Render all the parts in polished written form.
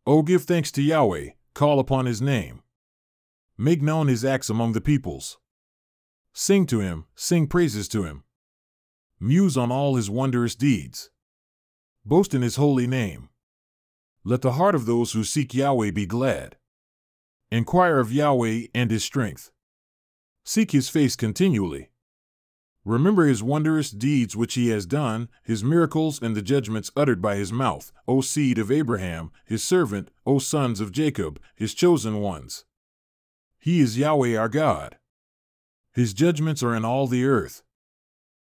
O give thanks to Yahweh, call upon his name. Make known his acts among the peoples. Sing to him, sing praises to him. Muse on all his wondrous deeds. Boast in his holy name. Let the heart of those who seek Yahweh be glad. Inquire of Yahweh and his strength. Seek his face continually. Remember his wondrous deeds which he has done, his miracles and the judgments uttered by his mouth, O seed of Abraham, his servant, O sons of Jacob, his chosen ones. He is Yahweh our God. His judgments are in all the earth.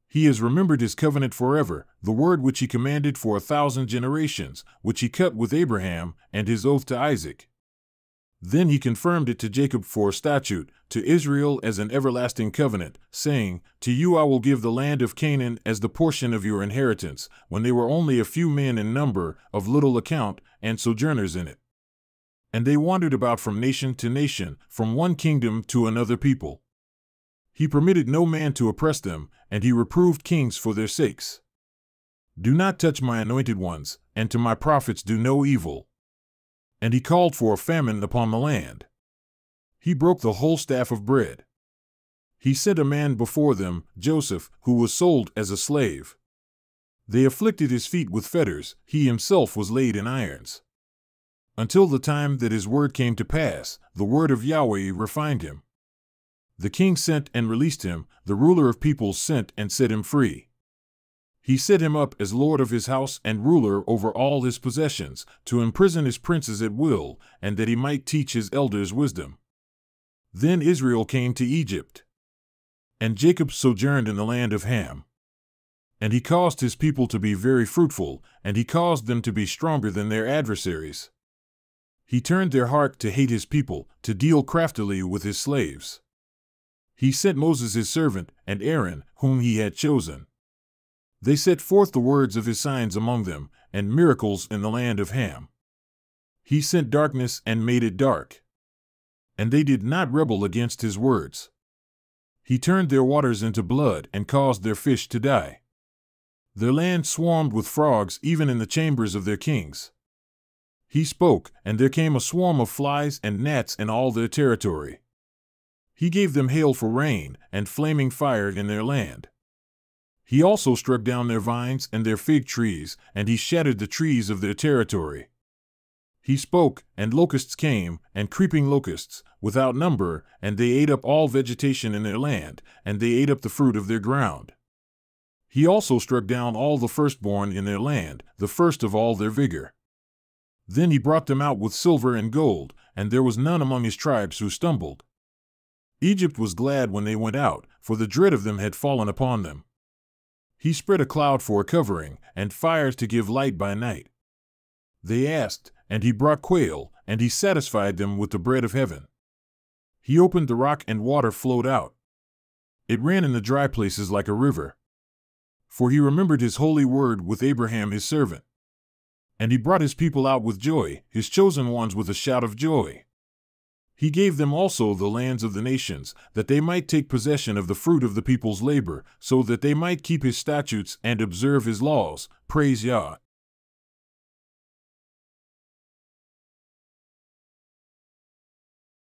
He has remembered his covenant forever, the word which he commanded for 1,000 generations, which he cut with Abraham, and his oath to Isaac. Then he confirmed it to Jacob for a statute, to Israel as an everlasting covenant, saying, To you I will give the land of Canaan as the portion of your inheritance, when they were only a few men in number, of little account, and sojourners in it. And they wandered about from nation to nation, from one kingdom to another people. He permitted no man to oppress them, and he reproved kings for their sakes. Do not touch my anointed ones, and to my prophets do no evil. And he called for a famine upon the land. He broke the whole staff of bread. He sent a man before them, Joseph, who was sold as a slave. They afflicted his feet with fetters, he himself was laid in irons. Until the time that his word came to pass, the word of Yahweh refined him. The king sent and released him, the ruler of peoples sent and set him free. He set him up as lord of his house and ruler over all his possessions, to imprison his princes at will, and that he might teach his elders wisdom. Then Israel came to Egypt. And Jacob sojourned in the land of Ham. And he caused his people to be very fruitful, and he caused them to be stronger than their adversaries. He turned their heart to hate his people, to deal craftily with his slaves. He sent Moses his servant, and Aaron, whom he had chosen. They set forth the words of his signs among them, and miracles in the land of Ham. He sent darkness and made it dark. And they did not rebel against his words. He turned their waters into blood and caused their fish to die. Their land swarmed with frogs even in the chambers of their kings. He spoke, and there came a swarm of flies and gnats in all their territory. He gave them hail for rain, and flaming fire in their land. He also struck down their vines and their fig trees, and he shattered the trees of their territory. He spoke, and locusts came, and creeping locusts, without number, and they ate up all vegetation in their land, and they ate up the fruit of their ground. He also struck down all the firstborn in their land, the first of all their vigor. Then he brought them out with silver and gold, and there was none among his tribes who stumbled. Egypt was glad when they went out, for the dread of them had fallen upon them. He spread a cloud for a covering, and fires to give light by night. They asked, and he brought quail, and he satisfied them with the bread of heaven. He opened the rock, and water flowed out. It ran in the dry places like a river. For he remembered his holy word with Abraham his servant. And he brought his people out with joy, his chosen ones with a shout of joy. He gave them also the lands of the nations, that they might take possession of the fruit of the people's labor, so that they might keep his statutes and observe his laws. Praise Yah.